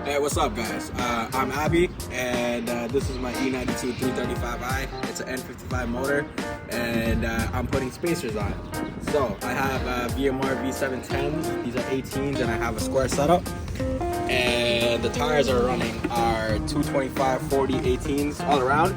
Hey, what's up, guys? I'm Abby, and this is my e92 335i. It's an N55 motor, and I'm putting spacers on it. So I have VMR V710s. These are 18s, and I have a square setup. And the tires are running are 225, 40, 18s all around.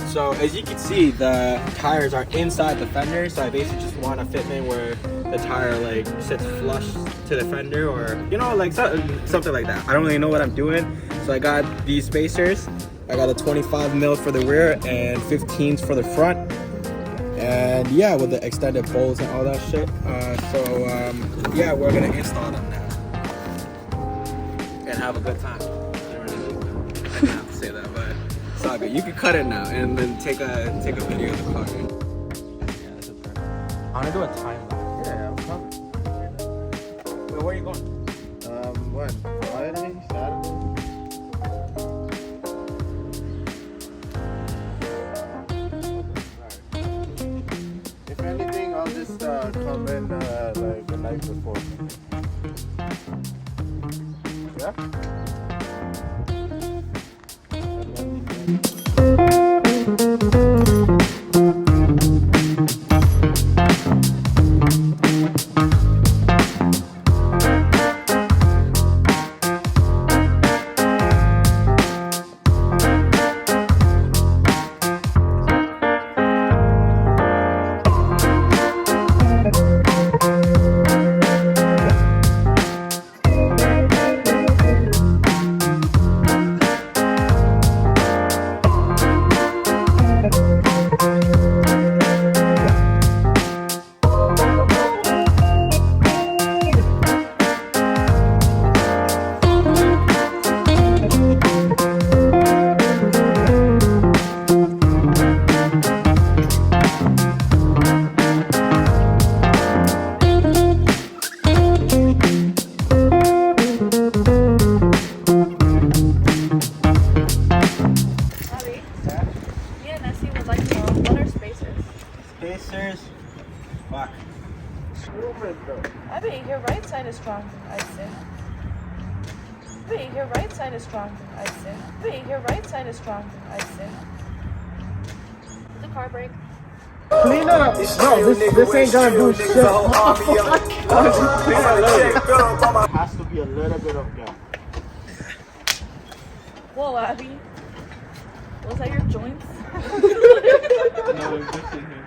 So as you can see, the tires are inside the fender. So I basically just want a fitment where the tire like sits flush to the fender, or you know, like something like that. I don't really know what I'm doing. So I got these spacers. I got a 25 mil for the rear and 15s for the front. And yeah, with the extended bolts and all that shit. Yeah, we're gonna install them now and have a good time. I didn't have to say that, but it's all good. You can cut it now and then take a video of the car. Yeah, that's a perfect. I wanna do a time lapse. Yeah, I'm coming. Wait, where are you going? When? Friday? Saturday? If anything, I'll just come in like the night before. Yeah? Spacers. Fuck. I bet your right side is strong, I'd say. I bet your right side is strong, I'd say. I bet your right side is strong, I'd say. The car brake. Clean up! No, this ain't gonna do shit. Has to be a little bit of gap. Whoa, Abby. Was that your joints? No, it's just in here.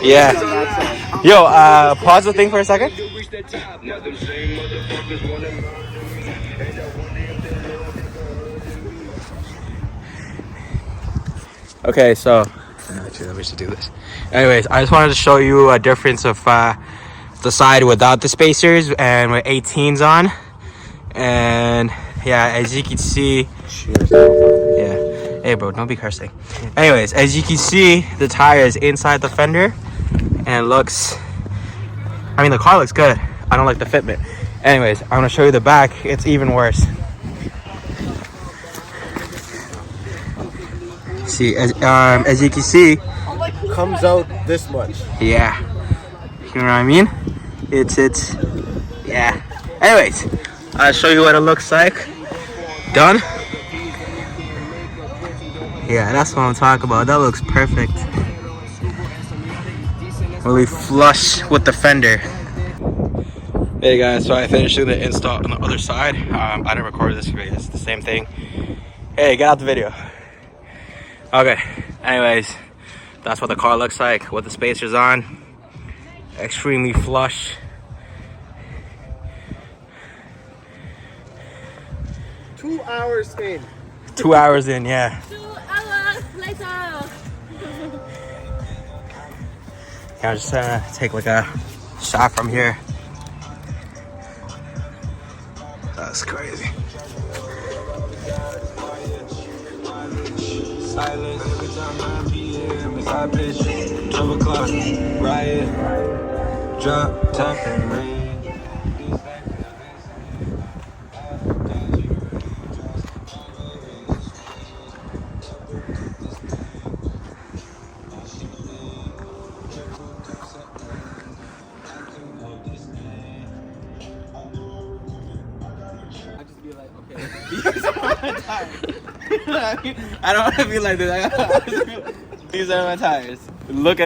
Yeah. Yo, pause the thing for a second. Okay, so actually, we should do this. Anyways, I just wanted to show you a difference of the side without the spacers and with 18s on. And yeah, as you can see, yeah. Hey, bro, don't be cursing. Anyways, as you can see, the tire is inside the fender, and it looks. I mean, the car looks good. I don't like the fitment. Anyways, I'm gonna show you the back. It's even worse. See, as you can see, Comes out this much. yeah, you know what I mean? It's yeah. Anyways, I'll show you what it looks like done. Yeah, that's what I'm talking about. That looks perfect. Really flush with the fender. Hey guys, so I finished doing the install on the other side. I didn't record this video. It's the same thing. Hey, get out the video. Okay, anyways, that's what the car looks like with the spacers on. Extremely flush. Two hours in. 2 hours in, yeah. 2 hours later. Yeah, I'm just trying to take like a shot from here. That's crazy. Silence every time 9 p.m. It's hot bitch, 12 o'clock, riot, drop, top, and rain. I just be like, okay, these are my tires. I don't want to be like this. These are my tires. Look at